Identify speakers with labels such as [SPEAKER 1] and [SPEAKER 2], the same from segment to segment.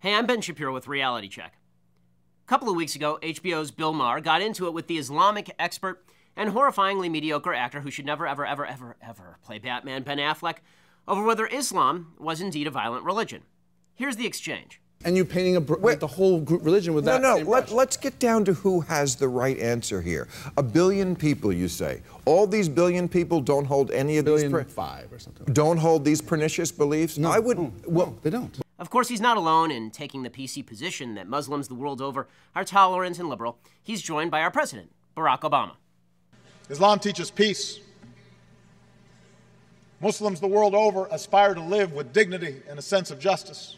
[SPEAKER 1] Hey, I'm Ben Shapiro with Reality Check. A couple of weeks ago, HBO's Bill Maher got into it with the Islamic expert and horrifyingly mediocre actor who should never, ever, ever, ever, ever play Batman, Ben Affleck, over whether Islam was indeed a violent religion. Here's the exchange.
[SPEAKER 2] And you painting the whole religion with that.
[SPEAKER 3] No, let's get down to who has the right answer here. 1 billion people, you say. All these billion people don't hold any of these...
[SPEAKER 2] 1.5 or something.
[SPEAKER 3] Don't hold these pernicious beliefs?
[SPEAKER 2] No,
[SPEAKER 3] I wouldn't...
[SPEAKER 2] Well, they don't.
[SPEAKER 1] Of course, he's not alone in taking the PC position that Muslims the world over are tolerant and liberal. He's joined by our president, Barack Obama.
[SPEAKER 4] Islam teaches peace. Muslims the world over aspire to live with dignity and a sense of justice.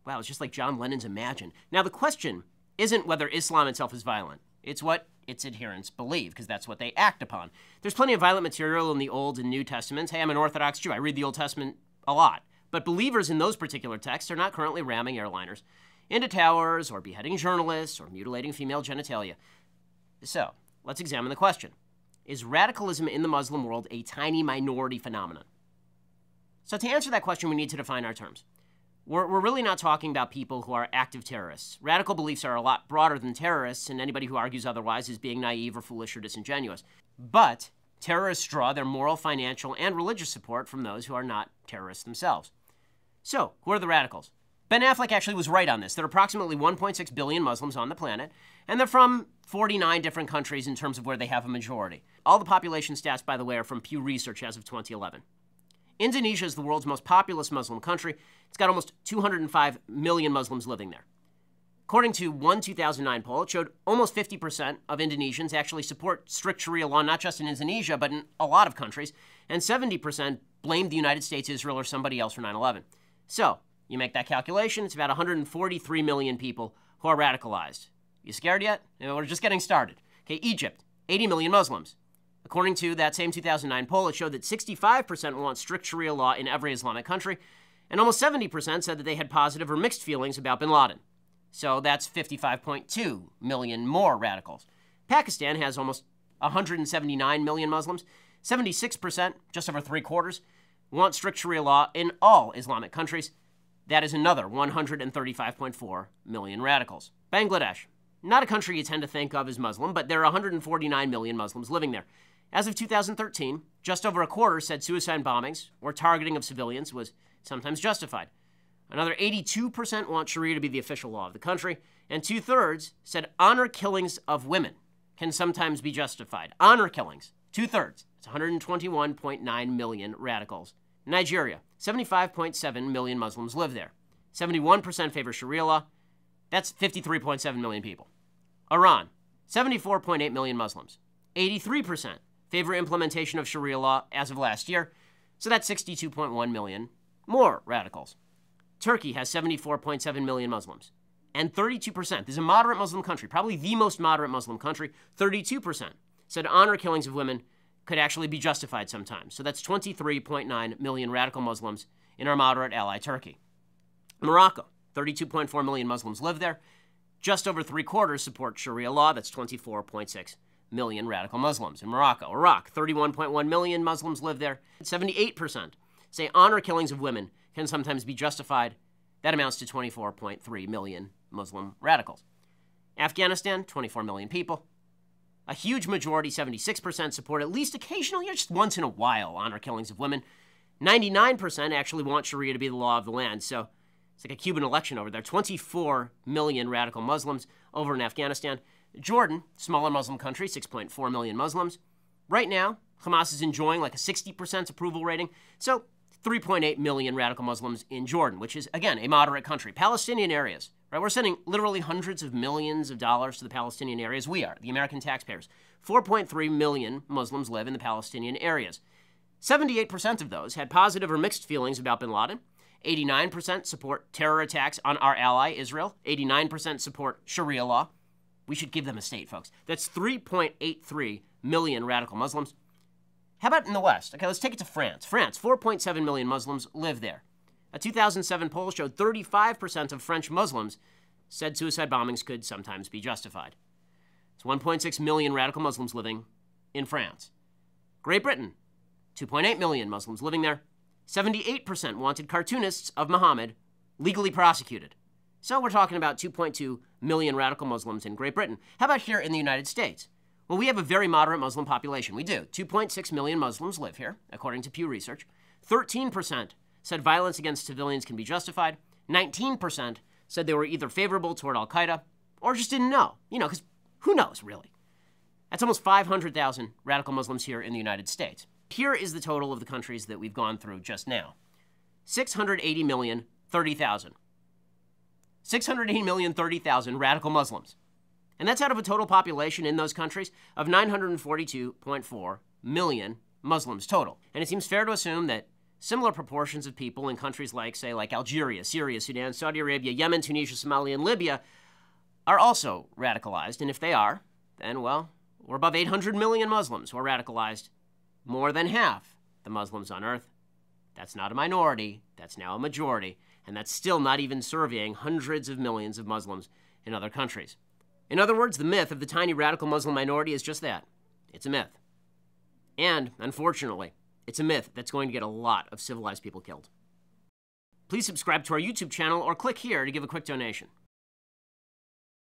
[SPEAKER 1] Wow, it's just like John Lennon's Imagine. Now, the question isn't whether Islam itself is violent. It's what its adherents believe, because that's what they act upon. There's plenty of violent material in the Old and New Testaments. Hey, I'm an Orthodox Jew. I read the Old Testament a lot. But believers in those particular texts are not currently ramming airliners into towers or beheading journalists or mutilating female genitalia. So, let's examine the question. Is radicalism in the Muslim world a tiny minority phenomenon? So to answer that question, we need to define our terms. We're really not talking about people who are active terrorists. Radical beliefs are a lot broader than terrorists, and anybody who argues otherwise is being naive or foolish or disingenuous. But terrorists draw their moral, financial, and religious support from those who are not terrorists themselves. So, who are the radicals? Ben Affleck actually was right on this. There are approximately 1.6 billion Muslims on the planet, and they're from 49 different countries in terms of where they have a majority. All the population stats, by the way, are from Pew Research as of 2011. Indonesia is the world's most populous Muslim country. It's got almost 205 million Muslims living there. According to one 2009 poll, it showed almost 50% of Indonesians actually support strict Sharia law, not just in Indonesia, but in a lot of countries, and 70% blamed the United States, Israel, or somebody else for 9/11. So, you make that calculation, it's about 143 million people who are radicalized. You scared yet? We're just getting started. Okay, Egypt, 80 million Muslims. According to that same 2009 poll, it showed that 65% want strict Sharia law in every Islamic country, and almost 70% said that they had positive or mixed feelings about bin Laden. So that's 55.2 million more radicals. Pakistan has almost 179 million Muslims. 76%, just over 3/4, want strict Sharia law in all Islamic countries. That is another 135.4 million radicals. Bangladesh, not a country you tend to think of as Muslim, but there are 149 million Muslims living there. As of 2013, just over a quarter said suicide bombings or targeting of civilians was sometimes justified. Another 82% want Sharia to be the official law of the country, and 2/3 said honor killings of women can sometimes be justified. Honor killings, 2/3. It's 121.9 million radicals. Nigeria, 75.7 million Muslims live there. 71% favor Sharia law. That's 53.7 million people. Iran, 74.8 million Muslims. 83% favor implementation of Sharia law as of last year. So that's 62.1 million more radicals. Turkey has 74.7 million Muslims. And 32%, this is a moderate Muslim country, probably the most moderate Muslim country, 32% said honor killings of women could actually be justified sometimes. So that's 23.9 million radical Muslims in our moderate ally, Turkey. Morocco, 32.4 million Muslims live there. Just over 3/4 support Sharia law. That's 24.6 million radical Muslims in Morocco. Iraq, 31.1 million Muslims live there. 78% say honor killings of women can sometimes be justified. That amounts to 24.3 million Muslim radicals. Afghanistan, 24 million people. A huge majority, 76%, support at least occasionally, or just once in a while, honor killings of women. 99% actually want Sharia to be the law of the land. So it's like a Cuban election over there. 24 million radical Muslims over in Afghanistan. Jordan, smaller Muslim country, 6.4 million Muslims. Right now, Hamas is enjoying like a 60% approval rating. So 3.8 million radical Muslims in Jordan, which is, again, a moderate country. Palestinian areas, right? We're sending literally hundreds of millions of dollars to the Palestinian areas. We are, the American taxpayers. 4.3 million Muslims live in the Palestinian areas. 78% of those had positive or mixed feelings about bin Laden. 89% support terror attacks on our ally, Israel. 89% support Sharia law. We should give them a state, folks. That's 3.83 million radical Muslims. How about in the West? Okay, let's take it to France. France, 4.7 million Muslims live there. A 2007 poll showed 35% of French Muslims said suicide bombings could sometimes be justified. It's 1.6 million radical Muslims living in France. Great Britain, 2.8 million Muslims living there. 78% wanted cartoonists of Muhammad legally prosecuted. So we're talking about 2.2 million radical Muslims in Great Britain. How about here in the United States? Well, we have a very moderate Muslim population. We do. 2.6 million Muslims live here, according to Pew Research. 13% said violence against civilians can be justified. 19% said they were either favorable toward al-Qaeda or just didn't know. Because who knows, really? That's almost 500,000 radical Muslims here in the United States. Here is the total of the countries that we've gone through just now. 680,030,000. 680,030,000 radical Muslims. And that's out of a total population in those countries of 942.4 million Muslims total. And it seems fair to assume that similar proportions of people in countries like Algeria, Syria, Sudan, Saudi Arabia, Yemen, Tunisia, Somalia, and Libya are also radicalized. And if they are, then, well, we're above 800 million Muslims who are radicalized, more than half the Muslims on earth. That's not a minority, that's now a majority, and that's still not even surveying hundreds of millions of Muslims in other countries. In other words, the myth of the tiny radical Muslim minority is just that. It's a myth. And, unfortunately, it's a myth that's going to get a lot of civilized people killed. Please subscribe to our YouTube channel or click here to give a quick donation.